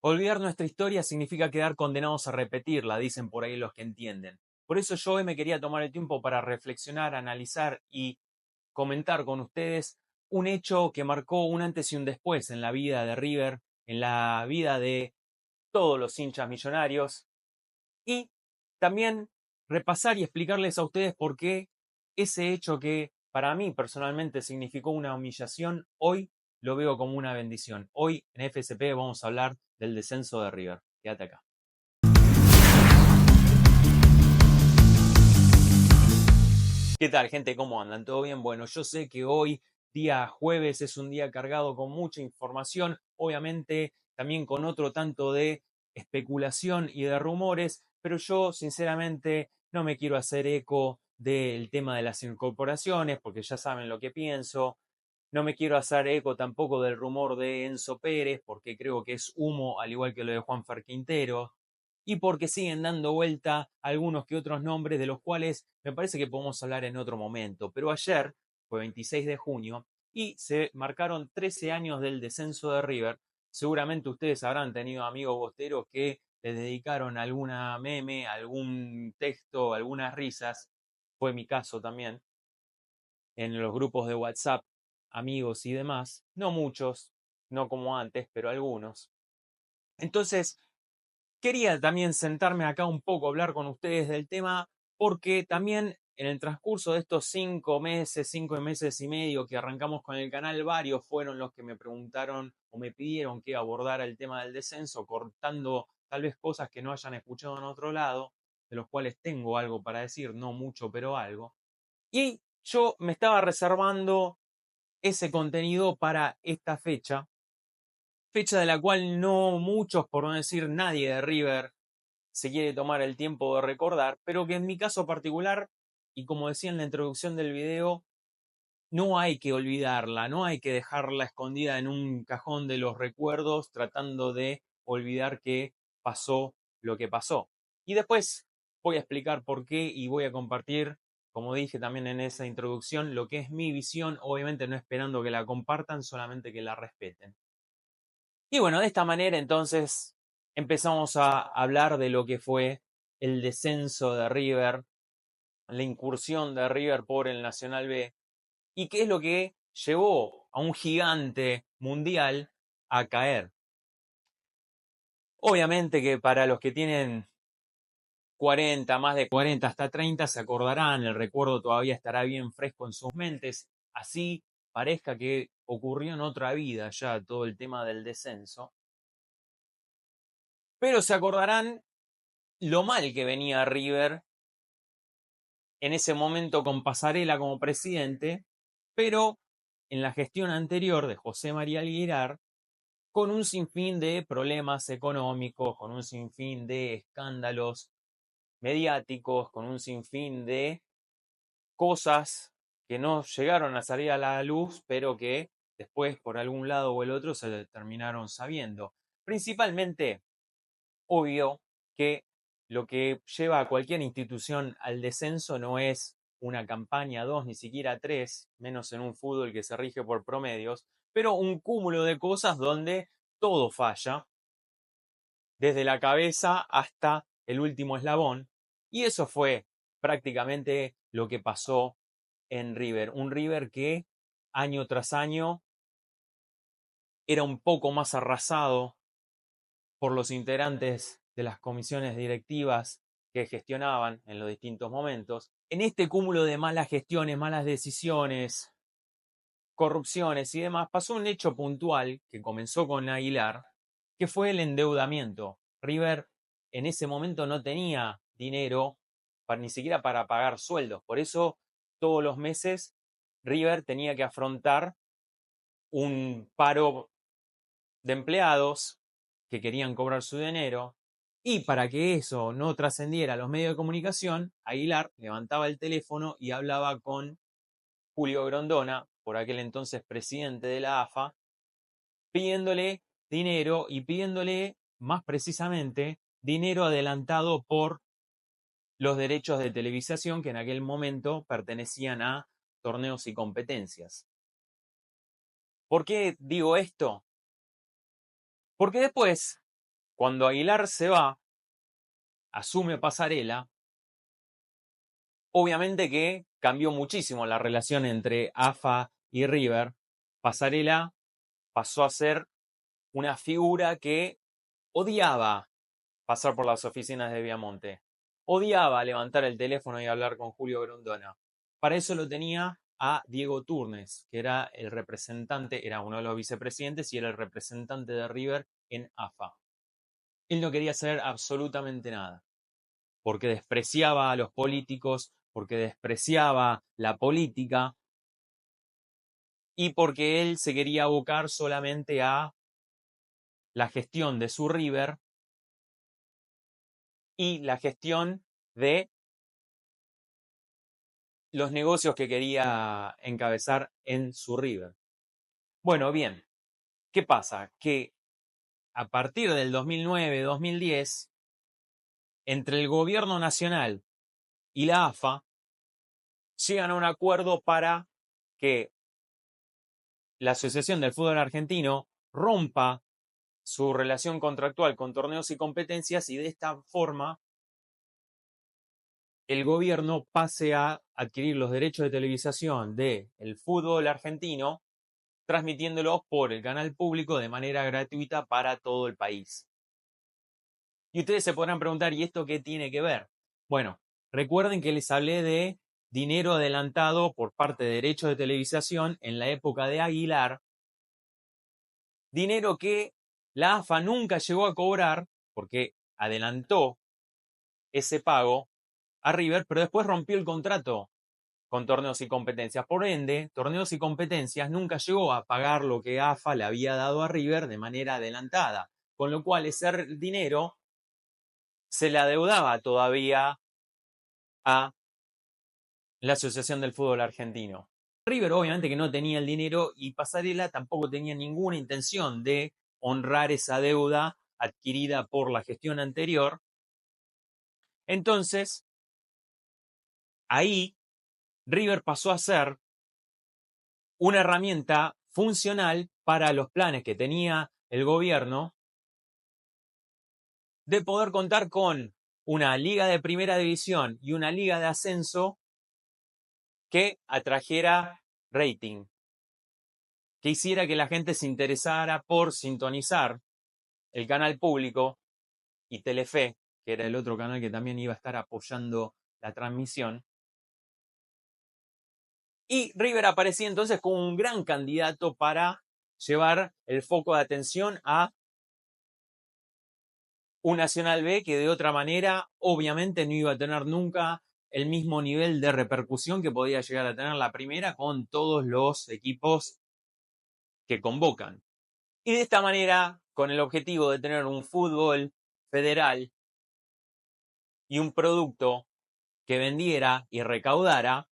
Olvidar nuestra historia significa quedar condenados a repetirla, dicen por ahí los que entienden. Por eso yo hoy me quería tomar el tiempo para reflexionar, analizar y comentar con ustedes un hecho que marcó un antes y un después en la vida de River, en la vida de todos los hinchas millonarios, y también repasar y explicarles a ustedes por qué ese hecho que para mí personalmente significó una humillación, hoy lo veo como una bendición. Hoy en FSP vamos a hablar del descenso de River. Quédate acá. ¿Qué tal, gente? ¿Cómo andan? ¿Todo bien? Bueno, yo sé que hoy, día jueves, es un día cargado con mucha información, obviamente también con otro tanto de especulación y de rumores, pero yo sinceramente no me quiero hacer eco del tema de las incorporaciones, porque ya saben lo que pienso. No me quiero hacer eco tampoco del rumor de Enzo Pérez, porque creo que es humo, al igual que lo de Juanfer Quintero, y porque siguen dando vuelta algunos que otros nombres de los cuales me parece que podemos hablar en otro momento. Pero ayer fue 26 de junio y se marcaron 13 años del descenso de River. Seguramente ustedes habrán tenido amigos bosteros que les dedicaron alguna meme, algún texto, algunas risas. Fue mi caso también en los grupos de WhatsApp, amigos y demás. No muchos, no como antes, pero algunos. Entonces, quería también sentarme acá un poco a hablar con ustedes del tema, porque también en el transcurso de estos 5 meses y medio que arrancamos con el canal, varios fueron los que me preguntaron o me pidieron que abordara el tema del descenso, cortando tal vez cosas que no hayan escuchado en otro lado, de los cuales tengo algo para decir, no mucho, pero algo. Y yo me estaba reservando ese contenido para esta fecha de la cual no muchos, por no decir nadie de River, se quiere tomar el tiempo de recordar, pero que en mi caso particular, y como decía en la introducción del video, no hay que olvidarla, no hay que dejarla escondida en un cajón de los recuerdos tratando de olvidar que pasó lo que pasó. Y después voy a explicar por qué y voy a compartir, como dije también en esa introducción, lo que es mi visión, obviamente no esperando que la compartan, solamente que la respeten. Y bueno, de esta manera entonces empezamos a hablar de lo que fue el descenso de River, la incursión de River por el Nacional B, y qué es lo que llevó a un gigante mundial a caer. Obviamente que para los que tienen 40, más de 40 hasta 30 se acordarán, el recuerdo todavía estará bien fresco en sus mentes, así parezca que ocurrió en otra vida ya todo el tema del descenso, pero se acordarán lo mal que venía River en ese momento con Pasarela como presidente, pero en la gestión anterior de José María Aguilar, con un sinfín de problemas económicos, con un sinfín de escándalos mediáticos, con un sinfín de cosas que no llegaron a salir a la luz, pero que después por algún lado o el otro se terminaron sabiendo. Principalmente, obvio que lo que lleva a cualquier institución al descenso no es una campaña, dos, ni siquiera tres, menos en un fútbol que se rige por promedios, pero un cúmulo de cosas donde todo falla, desde la cabeza hasta el último eslabón, y eso fue prácticamente lo que pasó en River. Un River que año tras año era un poco más arrasado por los integrantes de las comisiones directivas que gestionaban en los distintos momentos. En este cúmulo de malas gestiones, malas decisiones, corrupciones y demás, pasó un hecho puntual que comenzó con Aguilar, que fue el endeudamiento. River en ese momento no tenía dinero ni siquiera para pagar sueldos. Por eso todos los meses River tenía que afrontar un paro de empleados que querían cobrar su dinero, y para que eso no trascendiera a los medios de comunicación, Aguilar levantaba el teléfono y hablaba con Julio Grondona, por aquel entonces presidente de la AFA, pidiéndole dinero y pidiéndole más precisamente dinero adelantado por los derechos de televisación que en aquel momento pertenecían a torneos y competencias. ¿Por qué digo esto? Porque después Cuando Aguilar se va, asume Pasarela, obviamente que cambió muchísimo la relación entre AFA y River. Pasarela pasó a ser una figura que odiaba pasar por las oficinas de Viamonte. Odiaba levantar el teléfono y hablar con Julio Grondona. Para eso lo tenía a Diego Turnes, que era el representante, era uno de los vicepresidentes y era el representante de River en AFA. Él no quería saber absolutamente nada, porque despreciaba a los políticos, porque despreciaba la política y porque él se quería abocar solamente a la gestión de su River y la gestión de los negocios que quería encabezar en su River. Bueno, bien, ¿qué pasa? Que a partir del 2009-2010, entre el gobierno nacional y la AFA, llegan a un acuerdo para que la Asociación del Fútbol Argentino rompa su relación contractual con torneos y competencias y de esta forma el gobierno pase a adquirir los derechos de televisación del fútbol argentino, transmitiéndolos por el canal público de manera gratuita para todo el país. Y ustedes se podrán preguntar, ¿y esto qué tiene que ver? Bueno, recuerden que les hablé de dinero adelantado por parte de derechos de televisación en la época de Aguilar, dinero que la AFA nunca llegó a cobrar porque adelantó ese pago a River, pero después rompió el contrato con torneos y competencias. Por ende, torneos y competencias nunca llegó a pagar lo que AFA le había dado a River de manera adelantada, con lo cual ese dinero se le adeudaba todavía a la Asociación del Fútbol Argentino. River obviamente que no tenía el dinero y Pasarela tampoco tenía ninguna intención de honrar esa deuda adquirida por la gestión anterior. Entonces, ahí River pasó a ser una herramienta funcional para los planes que tenía el gobierno de poder contar con una liga de primera división y una liga de ascenso que atrajera rating, que hiciera que la gente se interesara por sintonizar el canal público y Telefe, que era el otro canal que también iba a estar apoyando la transmisión. Y River aparecía entonces como un gran candidato para llevar el foco de atención a un Nacional B que de otra manera obviamente no iba a tener nunca el mismo nivel de repercusión que podía llegar a tener la primera con todos los equipos que convocan. Y de esta manera, con el objetivo de tener un fútbol federal y un producto que vendiera y recaudara,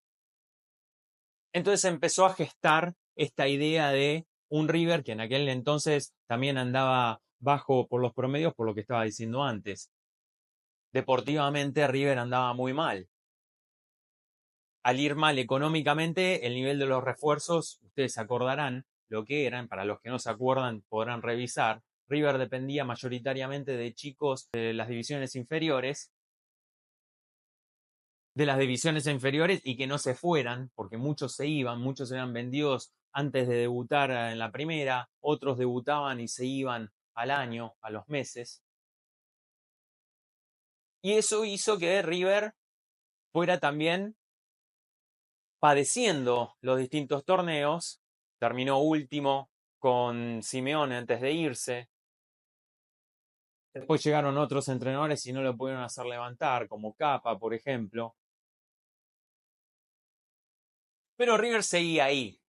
entonces empezó a gestar esta idea de un River que en aquel entonces también andaba bajo por los promedios por lo que estaba diciendo antes. Deportivamente River andaba muy mal. Al ir mal económicamente, el nivel de los refuerzos, ustedes se acordarán lo que eran, para los que no se acuerdan podrán revisar. River dependía mayoritariamente de chicos de las divisiones inferiores, y que no se fueran, porque muchos se iban, muchos eran vendidos antes de debutar en la primera, otros debutaban y se iban al año, a los meses. Y eso hizo que River fuera también padeciendo los distintos torneos, terminó último con Simeone antes de irse. Después llegaron otros entrenadores y no lo pudieron hacer levantar, como Capa, por ejemplo. Pero River seguía ahí.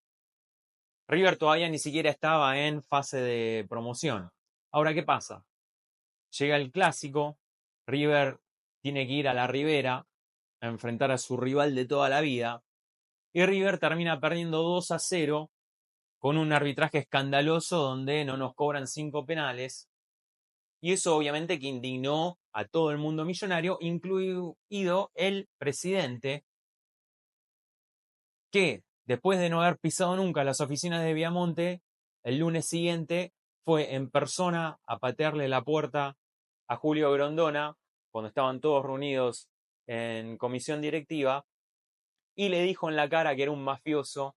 River todavía ni siquiera estaba en fase de promoción. Ahora, ¿qué pasa? Llega el clásico, River tiene que ir a la Ribera a enfrentar a su rival de toda la vida, y River termina perdiendo 2-0 con un arbitraje escandaloso donde no nos cobran 5 penales, y eso obviamente que indignó a todo el mundo millonario, incluido el presidente, que después de no haber pisado nunca las oficinas de Viamonte, el lunes siguiente fue en persona a patearle la puerta a Julio Grondona cuando estaban todos reunidos en comisión directiva y le dijo en la cara que era un mafioso,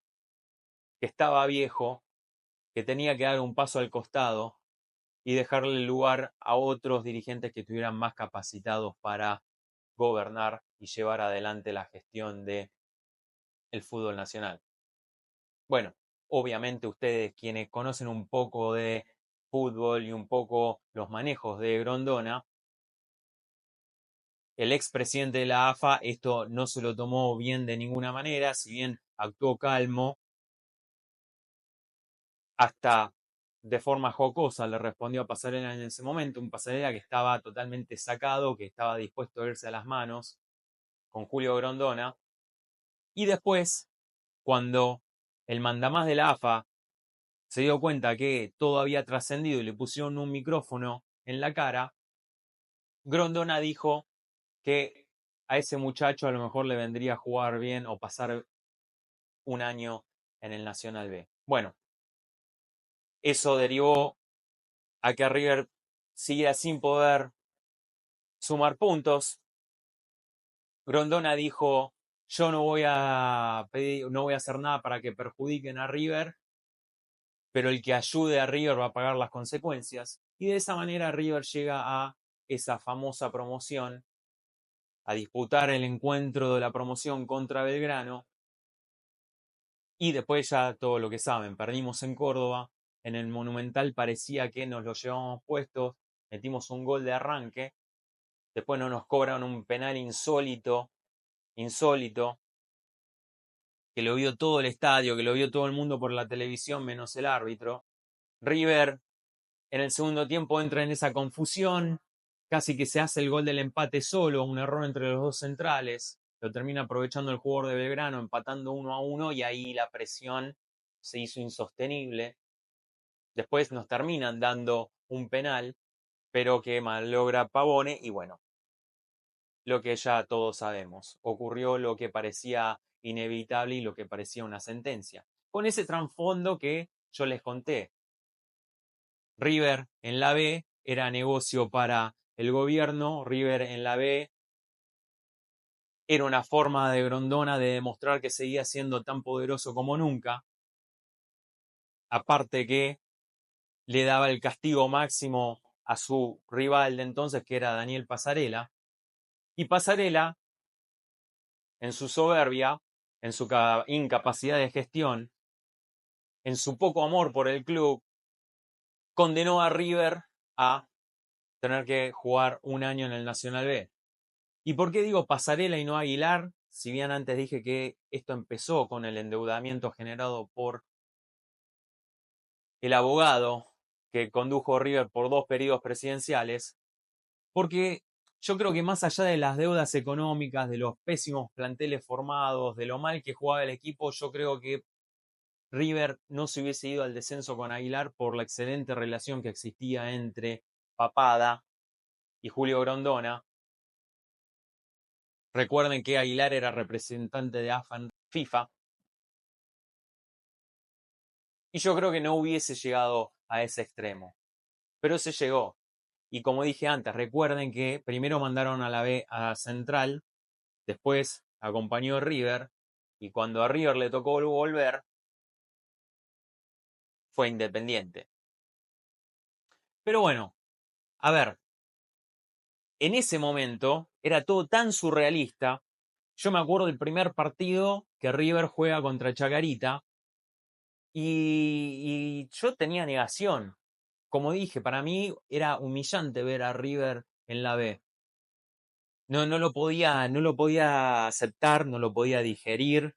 que estaba viejo, que tenía que dar un paso al costado y dejarle lugar a otros dirigentes que estuvieran más capacitados para gobernar y llevar adelante la gestión del fútbol nacional. Bueno, obviamente ustedes quienes conocen un poco de fútbol y un poco los manejos de Grondona, el expresidente de la AFA esto no se lo tomó bien de ninguna manera, si bien actuó calmo, hasta de forma jocosa le respondió a Pasarela en ese momento, un Pasarela que estaba totalmente sacado, que estaba dispuesto a irse a las manos con Julio Grondona. Y después, cuando el mandamás de la AFA se dio cuenta que todo había trascendido y le pusieron un micrófono en la cara, Grondona dijo que a ese muchacho a lo mejor le vendría a jugar bien o pasar un año en el Nacional B. Bueno, eso derivó a que River siguiera sin poder sumar puntos. Grondona dijo, yo no voy a pedir, no voy a hacer nada para que perjudiquen a River, pero el que ayude a River va a pagar las consecuencias. Y de esa manera River llega a esa famosa promoción, a disputar el encuentro de la promoción contra Belgrano. Y después ya todo lo que saben, perdimos en Córdoba, en el Monumental parecía que nos lo llevábamos puestos, metimos un gol de arranque, después no nos cobran un penal insólito, que lo vio todo el estadio, que lo vio todo el mundo por la televisión menos el árbitro. River en el segundo tiempo entra en esa confusión, casi que se hace el gol del empate solo, un error entre los dos centrales, lo termina aprovechando el jugador de Belgrano, empatando 1-1 y ahí la presión se hizo insostenible. Después nos terminan dando un penal, pero que malogra Pavone y bueno, lo que ya todos sabemos, ocurrió lo que parecía inevitable y lo que parecía una sentencia. Con ese trasfondo que yo les conté, River en la B era negocio para el gobierno, River en la B era una forma de Grondona de demostrar que seguía siendo tan poderoso como nunca, aparte que le daba el castigo máximo a su rival de entonces, que era Daniel Pasarela, y Pasarela, en su soberbia, en su incapacidad de gestión, en su poco amor por el club, condenó a River a tener que jugar un año en el Nacional B. ¿Y por qué digo Pasarela y no Aguilar? Si bien antes dije que esto empezó con el endeudamiento generado por el abogado que condujo River por 2 periodos presidenciales, porque yo creo que más allá de las deudas económicas, de los pésimos planteles formados, de lo mal que jugaba el equipo, yo creo que River no se hubiese ido al descenso con Aguilar por la excelente relación que existía entre Papada y Julio Grondona. Recuerden que Aguilar era representante de AFA en FIFA. Y yo creo que no hubiese llegado a ese extremo. Pero se llegó. Y como dije antes, recuerden que primero mandaron a la B a Central, después acompañó River, y cuando a River le tocó volver, fue Independiente. Pero bueno, a ver, en ese momento era todo tan surrealista. Yo me acuerdo del primer partido que River juega contra Chacarita y yo tenía negación. Como dije, para mí era humillante ver a River en la B. No lo podía aceptar, no lo podía digerir,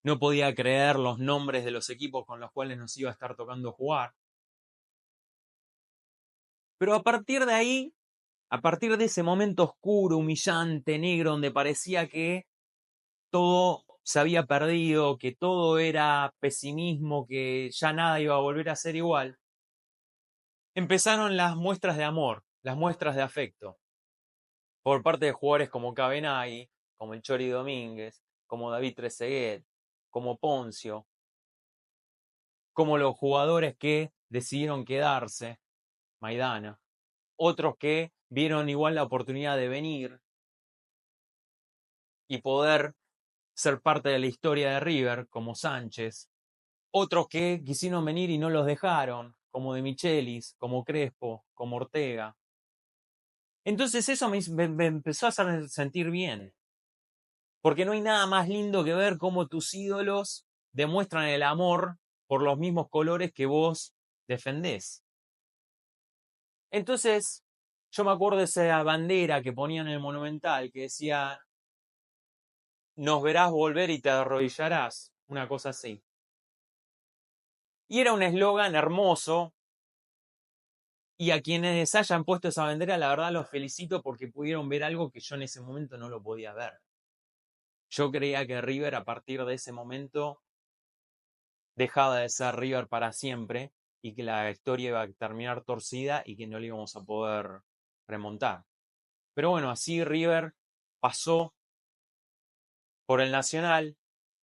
no podía creer los nombres de los equipos con los cuales nos iba a estar tocando jugar. Pero a partir de ahí, a partir de ese momento oscuro, humillante, negro, donde parecía que todo se había perdido, que todo era pesimismo, que ya nada iba a volver a ser igual, empezaron las muestras de amor, las muestras de afecto, por parte de jugadores como Cabenagui, como el Chori Domínguez, como David Trezeguet, como Poncio, como los jugadores que decidieron quedarse, Maidana. otros que vieron igual la oportunidad de venir y poder ser parte de la historia de River, como Sánchez, otros que quisieron venir y no los dejaron, como De Michelis, como Crespo, como Ortega. Entonces eso me empezó a hacer sentir bien, porque no hay nada más lindo que ver cómo tus ídolos demuestran el amor por los mismos colores que vos defendés. Entonces, yo me acuerdo de esa bandera que ponían en el Monumental que decía, nos verás volver y te arrodillarás, una cosa así. Y era un eslogan hermoso, y a quienes hayan puesto esa bandera, la verdad los felicito porque pudieron ver algo que yo en ese momento no lo podía ver. Yo creía que River a partir de ese momento dejaba de ser River para siempre y que la historia iba a terminar torcida y que no le íbamos a poder remontar. Pero bueno, así River pasó por el Nacional,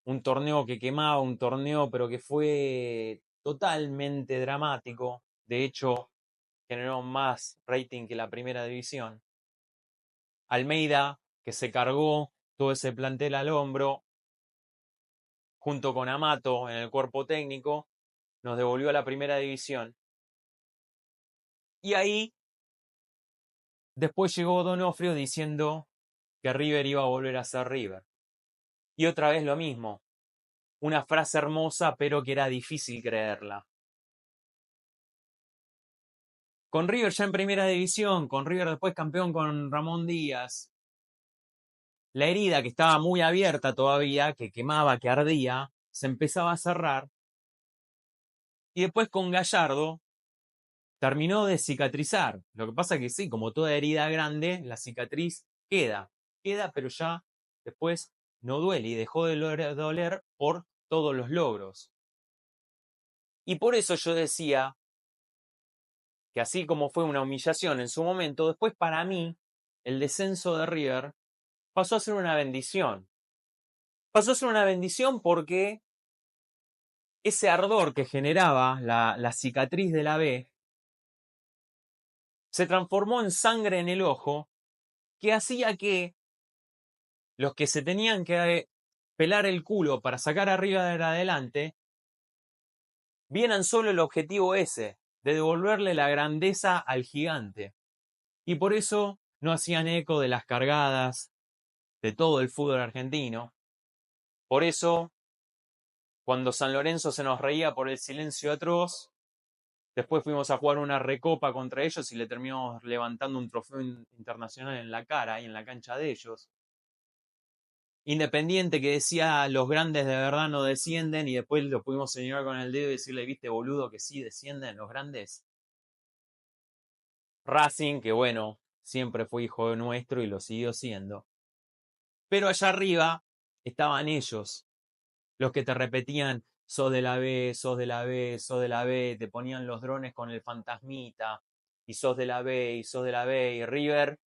un torneo que quemaba, un torneo pero que fue totalmente dramático. De hecho, generó más rating que la primera división. Almeida, que se cargó todo ese plantel al hombro, junto con Amato en el cuerpo técnico, nos devolvió a la primera división. Y ahí, después llegó Donofrio diciendo que River iba a volver a ser River. Y otra vez lo mismo, una frase hermosa, pero que era difícil creerla. Con River ya en primera división, con River después campeón con Ramón Díaz, la herida que estaba muy abierta todavía, que quemaba, que ardía, se empezaba a cerrar. Y después con Gallardo terminó de cicatrizar. Lo que pasa que sí, como toda herida grande, la cicatriz queda, pero ya después no duele y dejó de doler por todos los logros. Y por eso yo decía que así como fue una humillación en su momento, después para mí el descenso de River pasó a ser una bendición. Pasó a ser una bendición porque ese ardor que generaba la cicatriz de la B se transformó en sangre en el ojo que hacía que los que se tenían que pelar el culo para sacar arriba de adelante vieran solo el objetivo ese, de devolverle la grandeza al gigante. Y por eso no hacían eco de las cargadas de todo el fútbol argentino. Por eso, cuando San Lorenzo se nos reía por el silencio atroz, después fuimos a jugar una recopa contra ellos y le terminamos levantando un trofeo internacional en la cara y en la cancha de ellos. Independiente que decía los grandes de verdad no descienden y después lo pudimos señalar con el dedo y decirle, viste boludo, que sí descienden los grandes. Racing, que bueno, siempre fue hijo nuestro y lo siguió siendo. Pero allá arriba estaban ellos, los que te repetían, sos de la B, sos de la B, sos de la B, te ponían los drones con el fantasmita, y sos de la B, y sos de la B, y River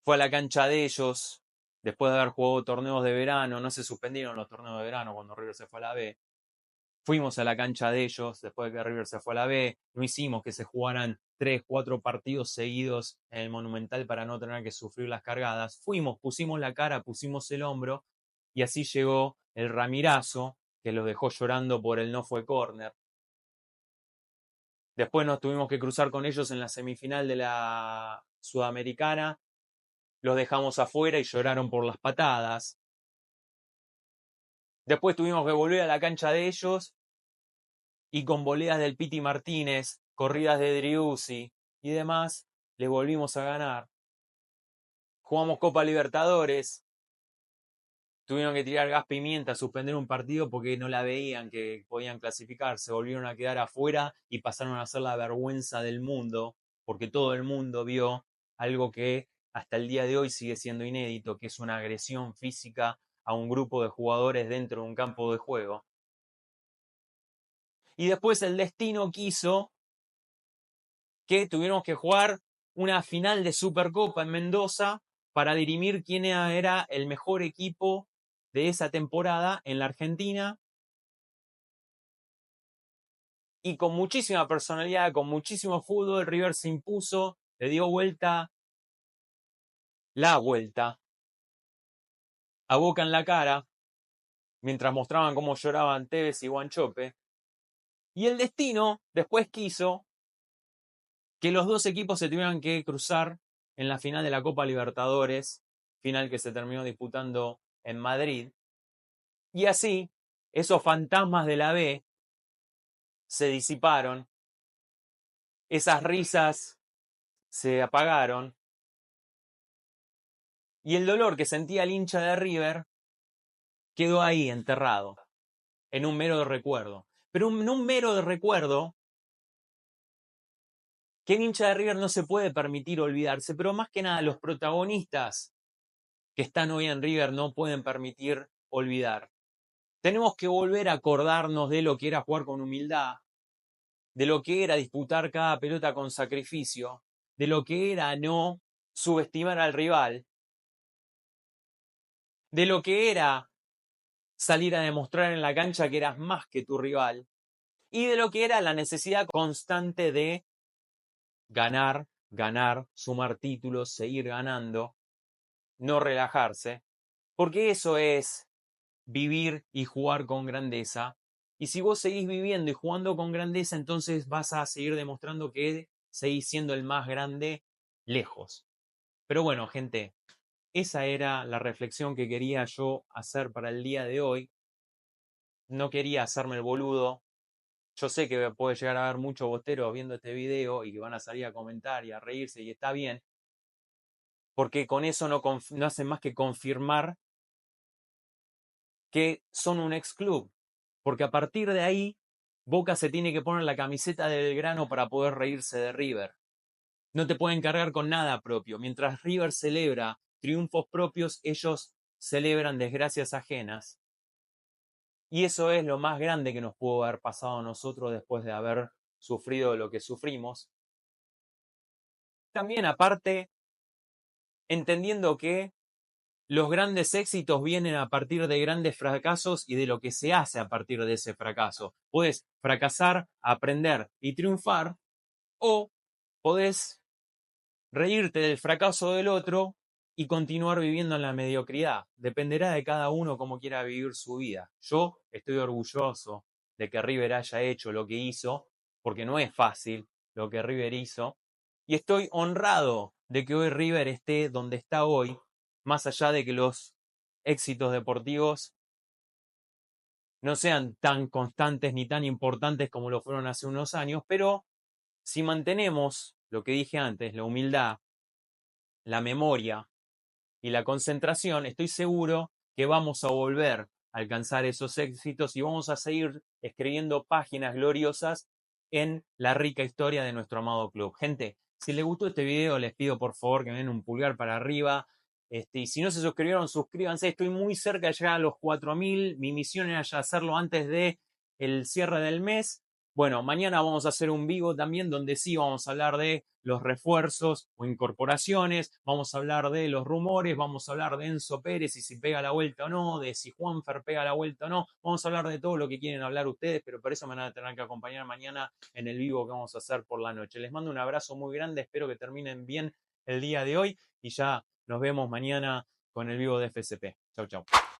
fue a la cancha de ellos, después de haber jugado torneos de verano, no se suspendieron los torneos de verano cuando River se fue a la B. Fuimos a la cancha de ellos después de que River se fue a la B. No hicimos que se jugaran 3, 4 partidos seguidos en el Monumental para no tener que sufrir las cargadas. Fuimos, pusimos la cara, pusimos el hombro y así llegó el Ramirazo que los dejó llorando por el no fue córner. Después nos tuvimos que cruzar con ellos en la semifinal de la Sudamericana. Los dejamos afuera y lloraron por las patadas. Después tuvimos que volver a la cancha de ellos y con voleas del Piti Martínez, corridas de Driussi y demás, les volvimos a ganar. Jugamos Copa Libertadores, tuvieron que tirar gas pimienta, suspender un partido porque no la veían que podían clasificar, se volvieron a quedar afuera y pasaron a ser la vergüenza del mundo, porque todo el mundo vio algo que hasta el día de hoy sigue siendo inédito, que es una agresión física a un grupo de jugadores dentro de un campo de juego. Y después el destino quiso que tuvimos que jugar una final de Supercopa en Mendoza para dirimir quién era el mejor equipo de esa temporada en la Argentina. y con muchísima personalidad, con muchísimo fútbol, River se impuso, le dio la vuelta, a Boca en la cara, mientras mostraban cómo lloraban Tevez y Wanchope. Y el destino después quiso que los dos equipos se tuvieran que cruzar en la final de la Copa Libertadores, final que se terminó disputando en Madrid. Y así, esos fantasmas de la B se disiparon, esas risas se apagaron, y el dolor que sentía el hincha de River quedó ahí enterrado, en un mero recuerdo. Pero en un mero recuerdo que el hincha de River no se puede permitir olvidarse, pero más que nada los protagonistas que están hoy en River no pueden permitir olvidar. Tenemos que volver a acordarnos de lo que era jugar con humildad, de lo que era disputar cada pelota con sacrificio, de lo que era no subestimar al rival, de lo que era salir a demostrar en la cancha que eras más que tu rival, y de lo que era la necesidad constante de ganar, ganar, sumar títulos, seguir ganando, no relajarse, porque eso es vivir y jugar con grandeza. Y si vos seguís viviendo y jugando con grandeza, entonces vas a seguir demostrando que seguís siendo el más grande lejos. Pero bueno, gente, esa era la reflexión que quería yo hacer para el día de hoy. No quería hacerme el boludo. Yo sé que puede llegar a haber muchos bosteros viendo este video y que van a salir a comentar y a reírse, y está bien, porque con eso no hacen más que confirmar que son un ex club, porque a partir de ahí Boca se tiene que poner la camiseta de Belgrano para poder reírse de River. No te pueden cargar con nada propio. Mientras River celebra triunfos propios, ellos celebran desgracias ajenas. Y eso es lo más grande que nos pudo haber pasado a nosotros después de haber sufrido lo que sufrimos. También aparte, entendiendo que los grandes éxitos vienen a partir de grandes fracasos y de lo que se hace a partir de ese fracaso. Puedes fracasar, aprender y triunfar, o podés reírte del fracaso del otro y continuar viviendo en la mediocridad. Dependerá de cada uno cómo quiera vivir su vida. Yo estoy orgulloso de que River haya hecho lo que hizo, porque no es fácil lo que River hizo, y estoy honrado de que hoy River esté donde está hoy, más allá de que los éxitos deportivos no sean tan constantes ni tan importantes como lo fueron hace unos años, pero si mantenemos lo que dije antes, la humildad, la memoria y la concentración, estoy seguro que vamos a volver a alcanzar esos éxitos y vamos a seguir escribiendo páginas gloriosas en la rica historia de nuestro amado club. Gente, si les gustó este video, les pido por favor que me den un pulgar para arriba. Y si no se suscribieron, suscríbanse. Estoy muy cerca de llegar a los 4000. Mi misión era ya hacerlo antes de el cierre del mes. Bueno, mañana vamos a hacer un vivo también donde sí vamos a hablar de los refuerzos o incorporaciones, vamos a hablar de los rumores, vamos a hablar de Enzo Pérez y si pega la vuelta o no, de si Juanfer pega la vuelta o no, vamos a hablar de todo lo que quieren hablar ustedes, pero por eso me van a tener que acompañar mañana en el vivo que vamos a hacer por la noche. Les mando un abrazo muy grande, espero que terminen bien el día de hoy y ya nos vemos mañana con el vivo de FCP. Chau, chau.